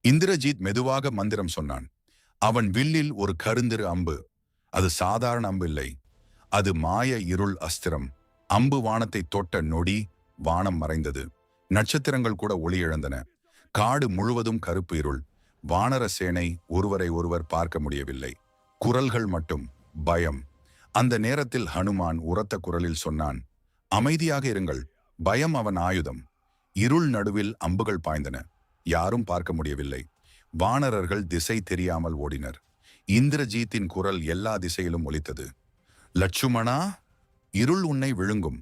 இந்திரஜித் மெதுவாக மந்திரம் சொன்னான். அவன் வில்லில் ஒரு கருந்திரு அம்பு. அது சாதாரண அம்பு இல்லை. அது மாய இருள் அஸ்திரம். அம்பு வானத்தை தொட்ட நொடி வானம் மறைந்தது. நட்சத்திரங்கள் கூட ஒளி இழந்தன. காடு முழுவதும் கருப்பு இருள். வானர சேனை ஒருவரை ஒருவர் பார்க்க முடியவில்லை. குரல்கள் மட்டும் பயம். அந்த நேரத்தில் ஹனுமான் உரத்த குரலில் சொன்னான், அமைதியாக இருங்கள். பயம் அவன் ஆயுதம். இருள் நடுவில் அம்புகள் பாய்ந்தன. யாரும் பார்க்க முடியவில்லை. வானரர்கள் திசை தெரியாமல் ஓடினர். இந்திரஜீத்தின் குரல் எல்லா திசையிலும் ஒலித்தது. லட்சுமணா, இருள் உன்னை விழுங்கும்.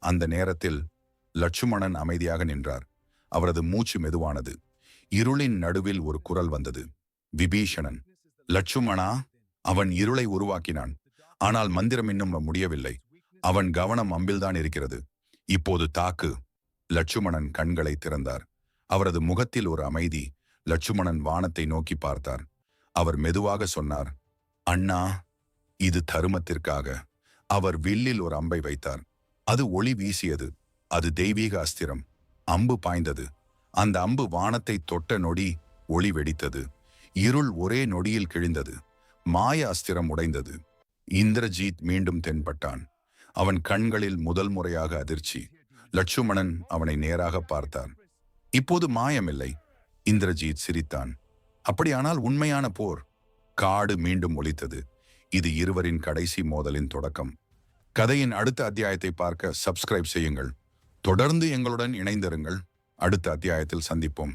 அந்த நேரத்தில் லட்சுமணன் அமைதியாக நின்றார். அவரது மூச்சு மெதுவானது. இருளின் நடுவில் ஒரு குரல் வந்தது. விபீஷணன். லட்சுமணா. அவன் இருளை உருவாக்கினான். ஆனால் மந்திரம் இன்னும் முடியவில்லை. அவன் கவனம் அம்பில்தான் இருக்கிறது. இப்போது தாக்கு. லட்சுமணன் கண்களை திறந்தார். அவரது முகத்தில் ஒரு அமைதி. லட்சுமணன் வானத்தை நோக்கி பார்த்தார். அவர் மெதுவாக சொன்னார், அண்ணா, இது தருமத்திற்காக. அவர் வில்லில் ஒரு அம்பை வைத்தார். அது ஒளி வீசியது. அது தெய்வீக அஸ்திரம். அம்பு பாய்ந்தது. அந்த அம்பு வானத்தை தொட்ட நொடி ஒளி வெடித்தது. இருள் ஒரே நொடியில் கிழிந்தது. மாய அஸ்திரம் உடைந்தது. இந்திரஜீத் மீண்டும் தென்பட்டான். அவன் கண்களில் முதல் முறையாக அதிர்ச்சி. லட்சுமணன் அவனை நேராக பார்த்தான். இப்போது மாயமில்லை. இந்திரஜீத் சிரித்தான். அப்படியானால் உண்மையான போர். காடு மீண்டும் ஒலித்தது. இது இருவரின் கடைசி மோதலின் தொடக்கம். கதையின் அடுத்த அத்தியாயத்தை பார்க்க சப்ஸ்கிரைப் செய்யுங்கள். தொடர்ந்து எங்களுடன் இணைந்திருங்கள். அடுத்த அத்தியாயத்தில் சந்திப்போம்.